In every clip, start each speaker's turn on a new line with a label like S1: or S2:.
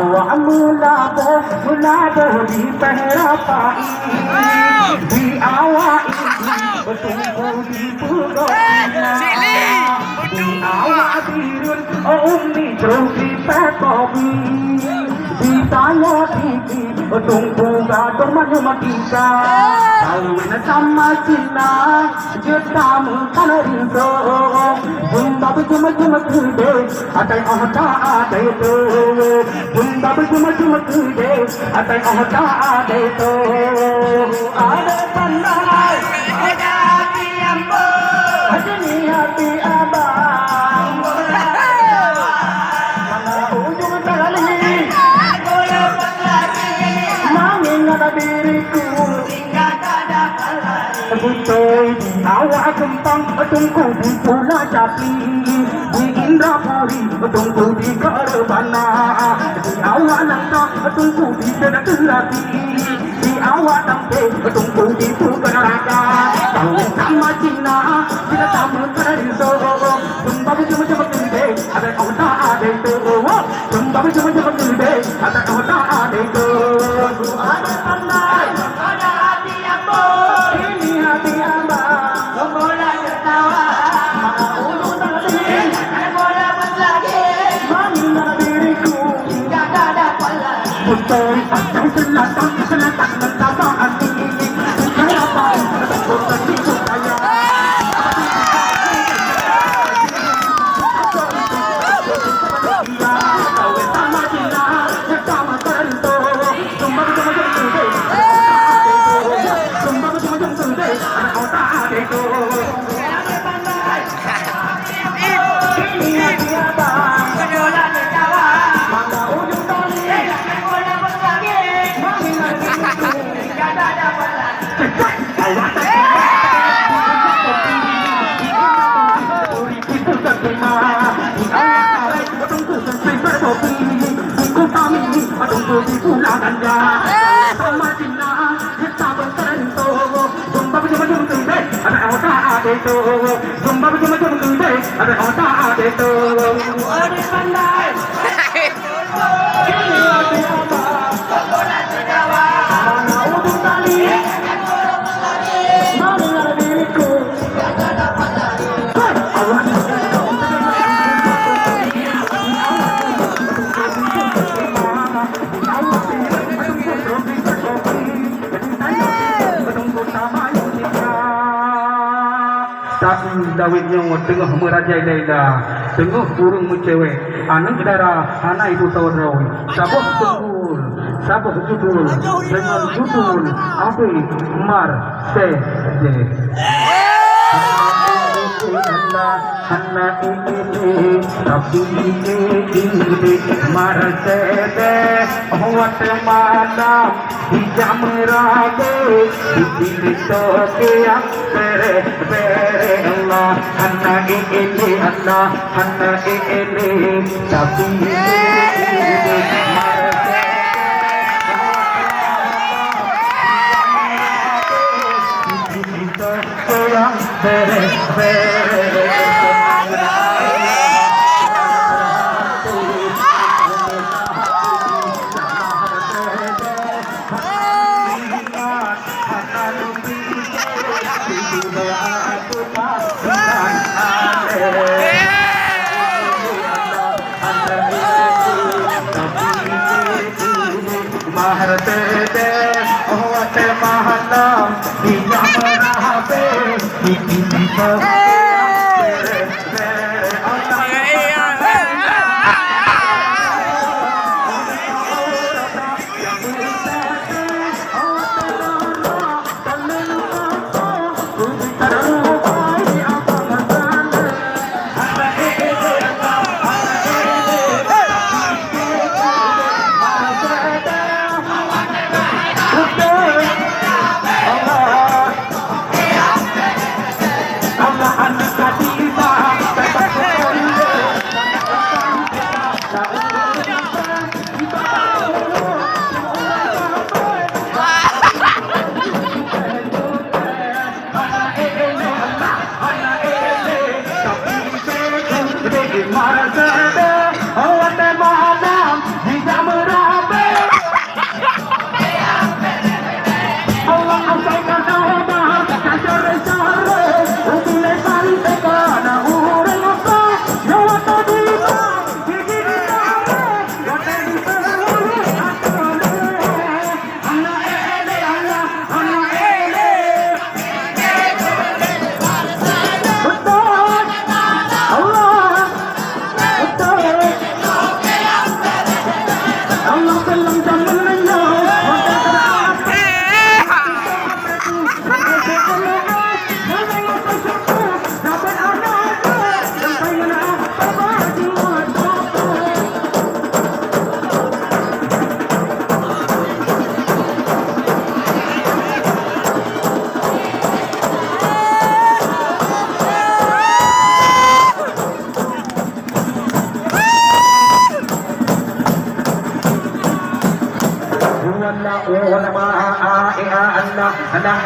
S1: awak mula di pehra pai di awak bertunggu di pugona di awak birun ummi trofi pekobi di tanya tiki tunggu gadong maju matika kawin sama Cina jetamu kanarinso jumba juma kude atai ahta atai to jumba juma kude atai ahta atai to ada pandai ada hati ambo hati hati abang mana ujung tali mangin ada diriku Butoy, awak gempang, tunggu di Pulau Capi, di Indrapuri, tunggu di Kerbana, di awak Nangka, tunggu di Sedak Kelati, di awak Tampe, tunggu di Pukeraka, kawin sama Cina, tidak sama Kariso, jumpa cuma kude, ada kau tak ada itu, jumpa cuma kude, ada kau tak ada itu, ada pandai, ada hati apa? Hati abang, bola tertawa, ulu tadi, bola berlagi, mana diriku, tidak ada pala. Betul, asal selatan mentapa hati ini, kenapa betul itu saya? Kau sama Cina, sama Kento, cuma Zumba cuma kude, ada otak ada itu. Ada pandai. Ini hati apa? Bola tertawa. Mana ujung tali? Mana diriku? Tidak ada pandai. Allah. Tapi Dawidnya tengah merajai Laila, tengah burung mencewek, anak darah, anak ibu saudara, sabah tunggul, sabah judul, dengan judul Abi Mar Sede. Anak ini tapi ini Mar Sede, awat malam di jam rabe, di toke yang bere Allah, anak ini Allah, anak ini tapi ini Mar Sede, bere Maharate awat mahalam di jamrahabe di kita Allah Allah belum jamannya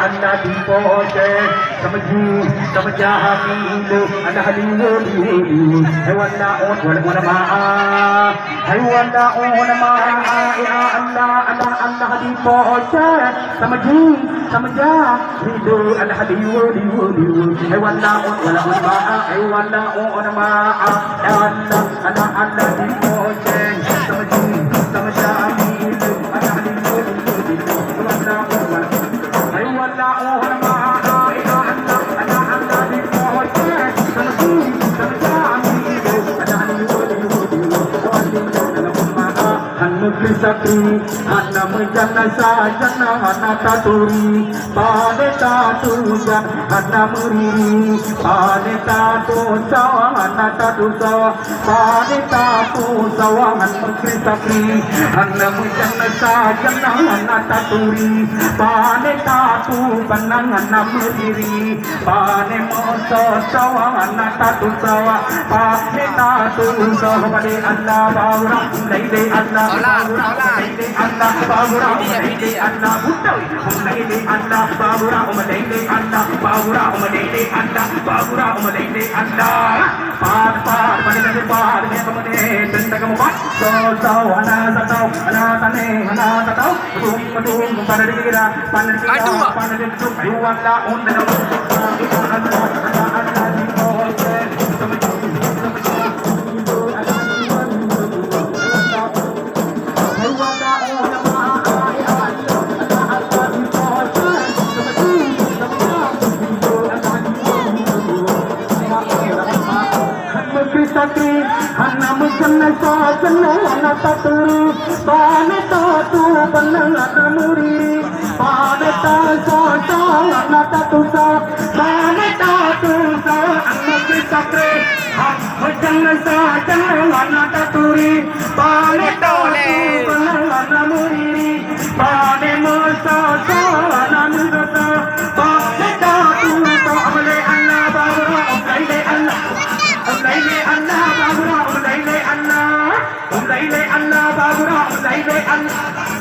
S1: anda di poce kamaji kamajahami indo anda haliwo di hewan daun wala ma hewan daun ma ya anda di poce kamaji kamajah indo anda haliwo di hewan daun wala ma hewan daun ma anda di poce kamaji kamajahami indo anda haliwo di hewan daun wala Sakri, Anna Mujana Sajana, Anna Taturi, Pade Tatuja, Anna Muri, Pade Tatu Sawa, Anna Tatu Sawa, Pade Tatu Sawa, Anna Sakri, Anna Mujana Sajana, Anna Taturi, Pade Tatu Panang, Anna Muri, Pade Mosa Sawa, Anna Tatu Sawa, Pade Tatu Sawa, Pade Anna Baura, Lady Anna. Allah Babura Umayde Allah Uttawi Umayde Allah Babura Umayde Allah Babura Umayde Allah Babura Umayde Allah Par Padane Par Kamade Tendagam Pat So Ana Satau Ana Tane Ana Satau Tum Panadira Panadira Yuwala Undana Sakri, Anna Mujana Sajana, Anna Taturi, Pane Tatu, Panana Muri, Pane Tatu, Anna Tatusa, Pane Tatusa, Anna Sakri, Mujana Sajana, Anna Taturi, Pane Tatu, Panana Muri, Pane Musa, Anna Nurata, Pane Tatu, Amale Anna Babura, Amale Anna. Laile Allah Babura, Laile Allah Babura, Laile Allah.